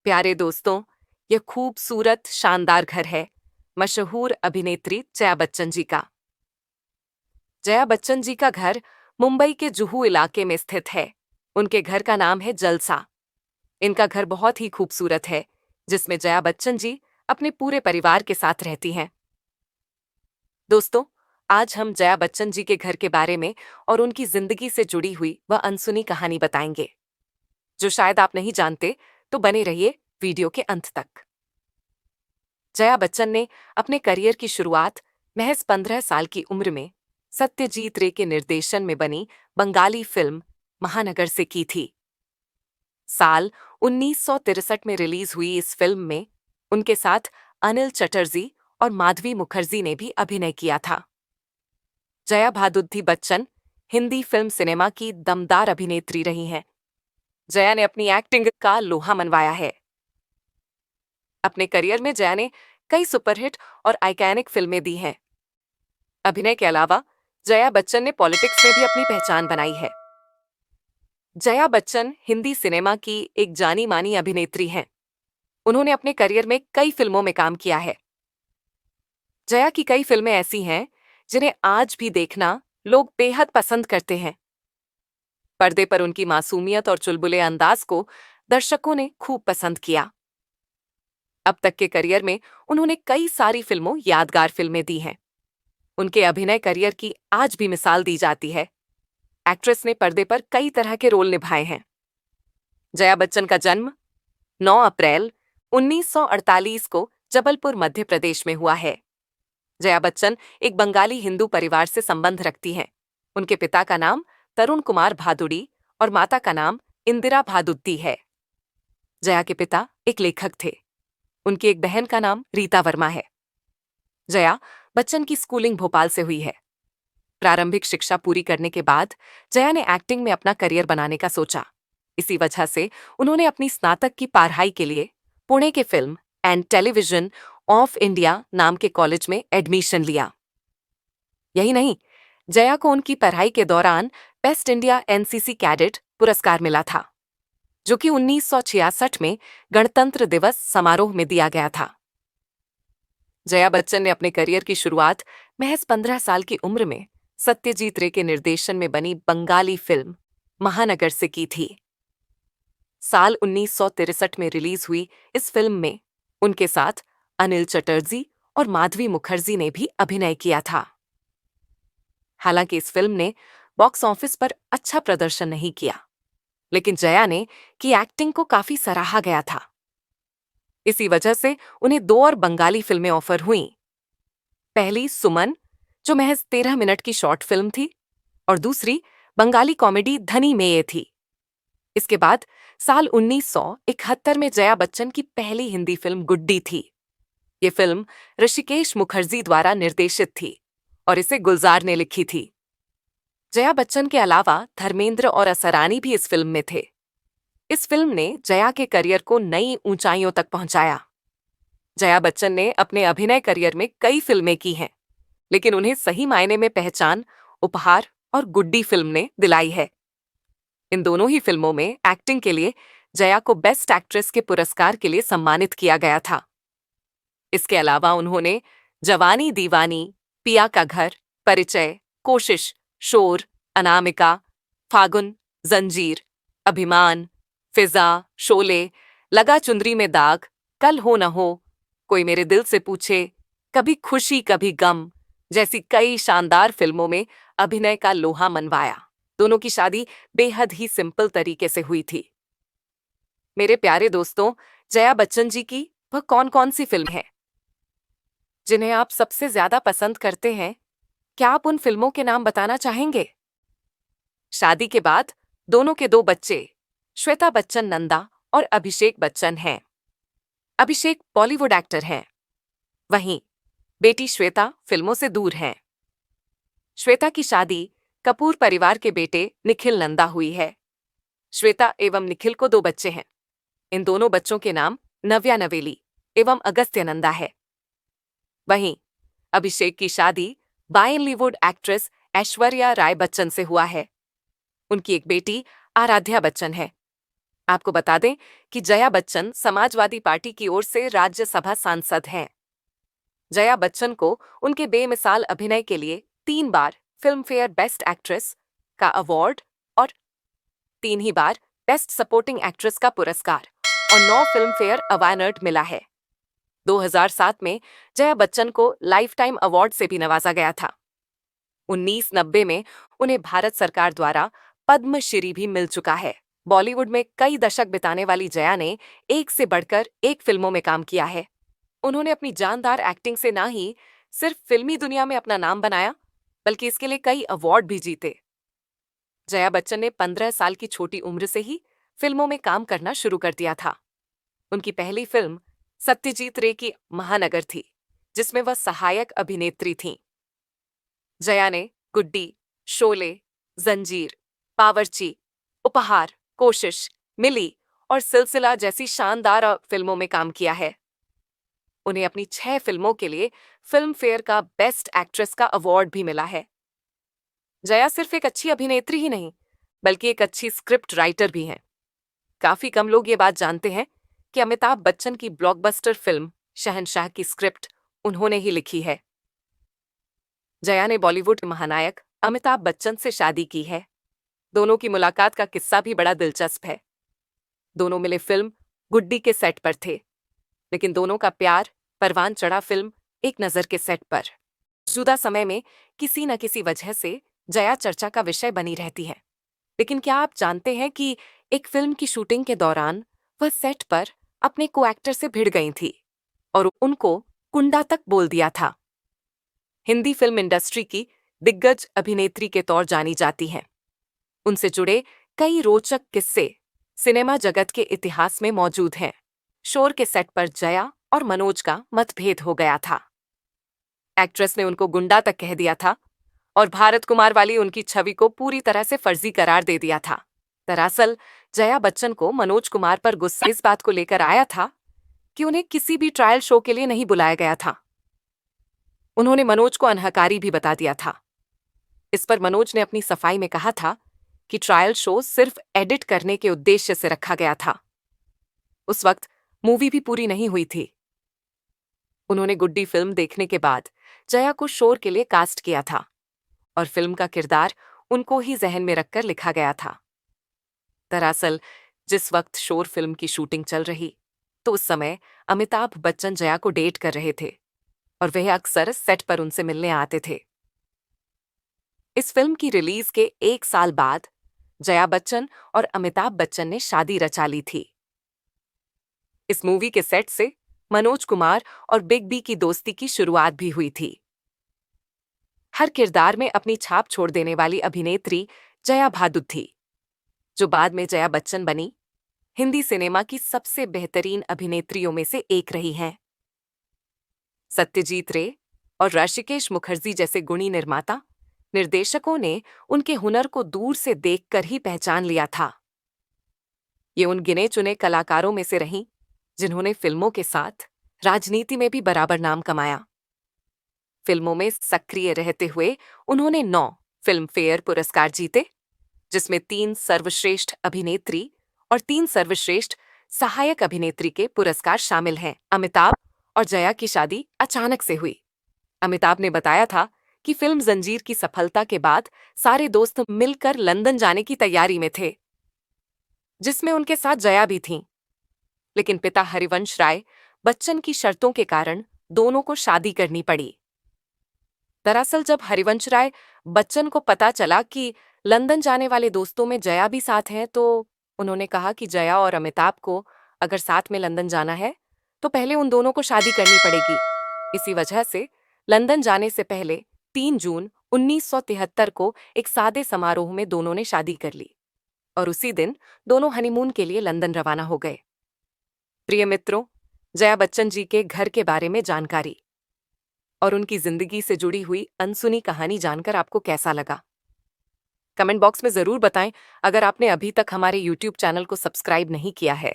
प्यारे दोस्तों, यह खूबसूरत शानदार घर है मशहूर अभिनेत्री जया बच्चन जी का। जया बच्चन जी का घर मुंबई के जुहू इलाके में स्थित है। उनके घर का नाम है जलसा। इनका घर बहुत ही खूबसूरत है, जिसमें जया बच्चन जी अपने पूरे परिवार के साथ रहती हैं। दोस्तों, आज हम जया बच्चन जी के घर के बारे में और उनकी जिंदगी से जुड़ी हुई वह अनसुनी कहानी बताएंगे, जो शायद आप नहीं जानते। तो बने रहिए वीडियो के अंत तक। जया बच्चन ने अपने करियर की शुरुआत महज 15 साल की उम्र में सत्यजीत रे के निर्देशन में बनी बंगाली फिल्म महानगर से की थी। साल 1963 में रिलीज हुई इस फिल्म में उनके साथ अनिल चटर्जी और माधवी मुखर्जी ने भी अभिनय किया था। जया भादुद्दी बच्चन हिंदी फिल्म सिनेमा की दमदार अभिनेत्री रही हैं। जया ने अपनी एक्टिंग का लोहा मनवाया है। अपने करियर में जया ने कई सुपरहिट और आइकैनिक फिल्में दी हैं। अभिनय के अलावा जया बच्चन ने पॉलिटिक्स में भी अपनी पहचान बनाई है। जया बच्चन हिंदी सिनेमा की एक जानी मानी अभिनेत्री हैं। उन्होंने अपने करियर में कई फिल्मों में काम किया है। जया की कई फिल्में ऐसी हैं जिन्हें आज भी देखना लोग बेहद पसंद करते हैं। पर्दे पर उनकी मासूमियत और चुलबुले अंदाज को दर्शकों ने खूब पसंद किया। अब तक के करियर में उन्होंने कई सारी फिल्मों यादगार फिल्में दी हैं। उनके अभिनय करियर की आज भी मिसाल दी जाती है। एक्ट्रेस ने पर्दे पर कई तरह के रोल निभाए हैं। जया बच्चन का जन्म 9 अप्रैल 1948 को जबलपुर मध्य प्रदेश में हुआ है। जया बच्चन एक बंगाली हिंदू परिवार से संबंध रखती हैं। उनके पिता का नाम तरुण कुमार भादुड़ी और माता का नाम इंदिरा भादुद्दी है। जया के पिता एक लेखक थे। उनकी एक बहन का नाम रीता वर्मा है। जया बच्चन की स्कूलिंग भोपाल से हुई है। प्रारंभिक शिक्षा पूरी करने के बाद जया ने एक्टिंग में अपना करियर बनाने का सोचा। इसी वजह से उन्होंने अपनी स्नातक की पढ़ाई के लिए पुणे के film and television of India नाम के कॉलेज में एडमिशन लिया। यही नहीं, जया को उनकी पढ़ाई के दौरान बेस्ट इंडिया एनसीसी कैडेट पुरस्कार मिला था, जो कि 1966 में गणतंत्र दिवस समारोह में दिया गया था। जया बच्चन ने अपने करियर की शुरुआत महज 15 साल की उम्र में सत्यजीत रे के निर्देशन में बनी बंगाली फिल्म महानगर से की थी। साल 1963 में रिलीज हुई इस फिल्म में उनके साथ अनिल चटर्जी और माधवी मुखर्जी ने भी अभिनय किया था। हालांकि इस फिल्म ने बॉक्स ऑफिस पर अच्छा प्रदर्शन नहीं किया, लेकिन जया ने की एक्टिंग को काफी सराहा गया था। इसी वजह से उन्हें 2 और बंगाली फिल्में ऑफर हुईं। पहली सुमन, जो महज 13 मिनट की शॉर्ट फिल्म थी, और दूसरी बंगाली कॉमेडी धनी में ये थी। इसके बाद साल 1971 में जया बच्चन की पहली हिंदी फिल्म गुड्डी थी। ये फिल्म ऋषिकेश मुखर्जी द्वारा निर्देशित थी और इसे गुलजार ने लिखी थी। जया बच्चन के अलावा धर्मेंद्र और असरानी भी इस फिल्म में थे। इस फिल्म ने जया के करियर को नई ऊंचाइयों तक पहुंचाया। जया बच्चन ने अपने अभिनय करियर में कई फिल्में की हैं, लेकिन उन्हें सही मायने में पहचान उपहार और गुड्डी फिल्म ने दिलाई है। इन दोनों ही फिल्मों में एक्टिंग के लिए जया को बेस्ट एक्ट्रेस के पुरस्कार के लिए सम्मानित किया गया था। इसके अलावा उन्होंने जवानी दीवानी, पिया का घर, परिचय, कोशिश, शोर, अनामिका, फागुन, जंजीर, अभिमान, फिजा, शोले, लगा चुंदरी में दाग, कल हो न हो, कोई मेरे दिल से पूछे, कभी खुशी कभी गम जैसी कई शानदार फिल्मों में अभिनय का लोहा मनवाया। दोनों की शादी बेहद ही सिंपल तरीके से हुई थी। मेरे प्यारे दोस्तों, जया बच्चन जी की वह कौन कौन सी फिल्म है जिन्हें आप सबसे ज्यादा पसंद करते हैं? क्या आप उन फिल्मों के नाम बताना चाहेंगे? शादी के बाद दोनों के 2 बच्चे श्वेता बच्चन नंदा और अभिषेक बच्चन हैं। अभिषेक बॉलीवुड एक्टर हैं, वहीं बेटी श्वेता फिल्मों से दूर हैं। श्वेता की शादी कपूर परिवार के बेटे निखिल नंदा हुई है। श्वेता एवं निखिल को 2 बच्चे हैं। इन दोनों बच्चों के नाम नव्या नवेली एवं अगस्त्य नंदा है। वहीं अभिषेक की शादी बॉलीवुड एक्ट्रेस ऐश्वर्या राय बच्चन से हुआ है। उनकी एक बेटी आराध्या बच्चन है। आपको बता दें कि जया बच्चन समाजवादी पार्टी की ओर से राज्यसभा सांसद हैं। जया बच्चन को उनके बेमिसाल अभिनय के लिए 3 बार फिल्म फेयर बेस्ट एक्ट्रेस का अवार्ड और 3 ही बार बेस्ट सपोर्टिंग एक्ट्रेस का पुरस्कार और 9 फिल्म फेयर अवार्ड मिला है। 2007 में जया बच्चन को लाइफ टाइम अवार्ड से भी नवाजा गया था। 1990 में उन्हें भारत सरकार द्वारा पद्मश्री भी मिल चुका है। बॉलीवुड में कई दशक बिताने वाली जया ने एक से बढ़कर एक फिल्मों में काम किया है। उन्होंने अपनी जानदार एक्टिंग से ना ही सिर्फ फिल्मी दुनिया में अपना नाम बनाया, बल्कि इसके लिए कई अवार्ड भी जीते। जया बच्चन ने 15 साल की छोटी उम्र से ही फिल्मों में काम करना शुरू कर दिया था। उनकी पहली फिल्म सत्यजीत रे की महानगर थी, जिसमें वह सहायक अभिनेत्री थीं। जया ने गुड्डी, शोले, जंजीर, बावर्ची, उपहार, कोशिश, मिली और सिलसिला जैसी शानदार फिल्मों में काम किया है। उन्हें अपनी 6 फिल्मों के लिए फिल्म फेयर का बेस्ट एक्ट्रेस का अवार्ड भी मिला है। जया सिर्फ एक अच्छी अभिनेत्री ही नहीं, बल्कि एक अच्छी स्क्रिप्ट राइटर भी हैं। काफी कम लोग ये बात जानते हैं कि अमिताभ बच्चन की ब्लॉकबस्टर फिल्म शहंशाह की स्क्रिप्ट उन्होंने ही लिखी है। जया ने बॉलीवुड के महानायक अमिताभ बच्चन से शादी की है। दोनों की मुलाकात का किस्सा भी बड़ा दिलचस्प है। दोनों मिले फिल्म गुड्डी के सेट पर थे, लेकिन दोनों का प्यार परवान चढ़ा फिल्म एक नजर के सेट पर। मौजूदा समय में किसी न किसी वजह से जया चर्चा का विषय बनी रहती है। लेकिन क्या आप जानते हैं कि एक फिल्म की शूटिंग के दौरान वह सेट पर अपने को एक्टर से भिड़ गई थी और उनको कुंडा तक बोल दिया था। हिंदी फिल्म इंडस्ट्री की दिग्गज अभिनेत्री के तौर जानी जाती हैं। उनसे जुड़े कई रोचक किस्से सिनेमा जगत के इतिहास में मौजूद हैं। शोर के सेट पर जया और मनोज का मतभेद हो गया था। एक्ट्रेस ने उनको गुंडा तक कह दिया था और भारत कुमार वाली उनकी छवि को पूरी तरह से फर्जी करार दे दिया था। दरअसल जया बच्चन को मनोज कुमार पर गुस्सा इस बात को लेकर आया था कि उन्हें किसी भी ट्रायल शो के लिए नहीं बुलाया गया था। उन्होंने मनोज को अनहकारी भी बता दिया था। इस पर मनोज ने अपनी सफाई में कहा था कि ट्रायल शो सिर्फ एडिट करने के उद्देश्य से रखा गया था। उस वक्त मूवी भी पूरी नहीं हुई थी। उन्होंने गुड्डी फिल्म देखने के बाद जया को शोर के लिए कास्ट किया था और फिल्म का किरदार उनको ही जहन में रखकर लिखा गया था। दरअसल जिस वक्त शोर फिल्म की शूटिंग चल रही, तो उस समय अमिताभ बच्चन जया को डेट कर रहे थे और वह अक्सर सेट पर उनसे मिलने आते थे। इस फिल्म की रिलीज के 1 साल बाद जया बच्चन और अमिताभ बच्चन ने शादी रचा ली थी। इस मूवी के सेट से मनोज कुमार और बिग बी की दोस्ती की शुरुआत भी हुई थी। हर किरदार में अपनी छाप छोड़ देने वाली अभिनेत्री जया बहादुर थी, जो बाद में जया बच्चन बनी हिंदी सिनेमा की सबसे बेहतरीन अभिनेत्रियों में से एक रही हैं। सत्यजीत रे और ऋषिकेश मुखर्जी जैसे गुणी निर्माता निर्देशकों ने उनके हुनर को दूर से देखकर ही पहचान लिया था। ये उन गिने चुने कलाकारों में से रहीं जिन्होंने फिल्मों के साथ राजनीति में भी बराबर नाम कमाया। फिल्मों में सक्रिय रहते हुए उन्होंने 9 फिल्म फेयर पुरस्कार जीते, जिसमें 3 सर्वश्रेष्ठ अभिनेत्री और 3 सर्वश्रेष्ठ सहायक अभिनेत्री के पुरस्कार शामिल हैं। अमिताभ और जया की शादी अचानक से हुई। अमिताभ ने बताया था कि फिल्म जंजीर की सफलता के बाद सारे दोस्त मिलकर लंदन जाने की तैयारी में थे, जिसमें उनके साथ जया भी थीं। लेकिन पिता हरिवंश राय बच्चन की शर्तों के कारण दोनों को शादी करनी पड़ी। दरअसल जब हरिवंश राय बच्चन को पता चला कि लंदन जाने वाले दोस्तों में जया भी साथ हैं, तो उन्होंने कहा कि जया और अमिताभ को अगर साथ में लंदन जाना है तो पहले उन दोनों को शादी करनी पड़ेगी। इसी वजह से लंदन जाने से पहले 3 जून 1973 को एक सादे समारोह में दोनों ने शादी कर ली और उसी दिन दोनों हनीमून के लिए लंदन रवाना हो गए। प्रिय मित्रों, जया बच्चन जी के घर के बारे में जानकारी और उनकी जिंदगी से जुड़ी हुई अनसुनी कहानी जानकर आपको कैसा लगा? कमेंट बॉक्स में जरूर बताएं। अगर आपने अभी तक हमारे YouTube चैनल को सब्सक्राइब नहीं किया है,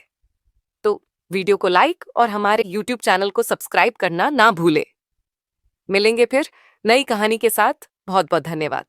तो वीडियो को लाइक और हमारे YouTube चैनल को सब्सक्राइब करना ना भूलें। मिलेंगे फिर नई कहानी के साथ। बहुत बहुत धन्यवाद।